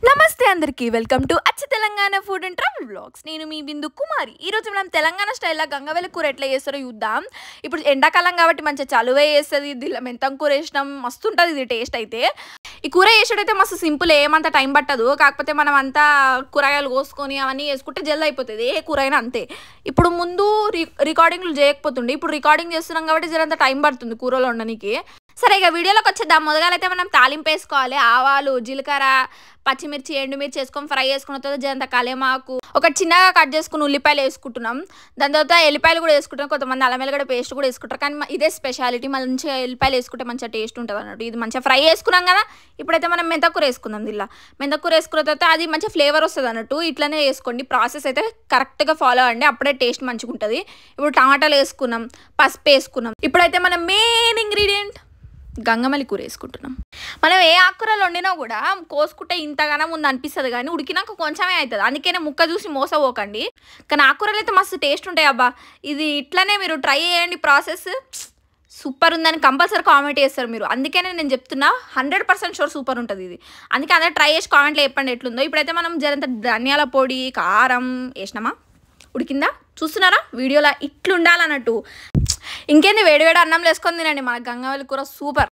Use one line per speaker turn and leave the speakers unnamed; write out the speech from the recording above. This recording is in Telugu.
నమస్తే అందరికీ వెల్కమ్ టు అచ్చ Telangana food and travel vlogs. నేను మీ బిందు కుమారి. ఈరోజు మనం తెలంగాణ స్టైల్లో గంగవెల కూర ఎట్లా చేస్తారో చూద్దాం. ఇప్పుడు ఎండాకాలం కాబట్టి మంచిగా చలువే చేస్తుంది. దీనిలో మెంతం కూర వేసినాం, మస్తు ఉంటుంది ఇది టేస్ట్ అయితే. ఈ కూర చేసుడైతే మస్తు సింపుల్, ఏమంత టైం పట్టదు. కాకపోతే మనం అంతా కూరగాయలు కోసుకొని అవన్నీ వేసుకుంటే జల్ది అయిపోతుంది, ఏ కూర అయినా అంతే. ఇప్పుడు ముందు రికార్డింగ్లు చేయకపోతుండే, ఇప్పుడు రికార్డింగ్ చేస్తున్నాం కాబట్టి జరంత టైం పడుతుంది కూరలో ఉండడానికి. సరే, ఇక వీడియోలోకి వచ్చేద్దాం. మొదలైతే మనం తాలింపు వేసుకోవాలి. ఆవాలు, జీలకర్ర, పచ్చిమిర్చి, ఎండుమిర్చి వేసుకొని ఫ్రై చేసుకున్న తర్వాత జరంత కలేమాకు, ఒక చిన్నగా కట్ చేసుకుని ఉల్లిపాయలు వేసుకుంటున్నాం. దాని తర్వాత ఎల్లిపాయలు కూడా వేసుకుంటాం. కొంతమంది అల్లం వెల్లిగడ్డ పేస్ట్ కూడా వేసుకుంటారు, కానీ ఇదే స్పెషాలిటీ. మంచిగా ఎల్లిపాయలు వేసుకుంటే మంచిగా టేస్ట్ ఉంటుంది అన్నట్టు. ఇది మంచిగా ఫ్రై చేసుకున్నాం కదా. ఇప్పుడైతే మనం మెంతకూర వేసుకుందాం. ఇలా మెంతకూర వేసుకున్న తర్వాత అది మంచిగా ఫ్లేవర్ వస్తుంది అన్నట్టు. ఇట్లనే వేసుకోండి, ప్రాసెస్ అయితే కరెక్ట్గా ఫాలో అవ్వండి, అప్పుడే టేస్ట్ మంచిగా ఉంటుంది. ఇప్పుడు టమాటాలు వేసుకున్నాం, పసుపు వేసుకున్నాం. ఇప్పుడైతే మనం మెయిన్ ఇంగ్రీడియంట్ గంగమల్లి కూర వేసుకుంటున్నాం. మనం ఏ ఆకుకూరలు వండినా కూడా కోసుకుంటే ఇంతగానం ఉంది అనిపిస్తుంది, కానీ ఉడికినాక కొంచెమే అవుతుంది. అందుకనే ముక్క చూసి మోసపోకండి. కానీ ఆకుకూరలు అయితే మస్తు టేస్ట్ ఉంటాయి అబ్బా. ఇది ఇట్లనే మీరు ట్రై చేయండి, ప్రాసెస్ సూపర్ ఉందని కంపల్సరీ కామెంట్ చేస్తారు మీరు. అందుకనే నేను చెప్తున్నా, 100% షూర్ సూపర్ ఉంటుంది ఇది. అందుకే అందరూ ట్రై చేసి కామెంట్లో చెప్పండి ఎట్లుందో. ఇప్పుడైతే మనం జరంత ధనియాల పొడి, కారం వేసినామా, ఉడికిందా చూస్తున్నారా వీడియోలో, ఇట్లుండాలన్నట్టు. ఇంకేంది, వేడివేడి అన్నం వేసుకొని తినండి. మన గంగవల్లి కూర సూపర్.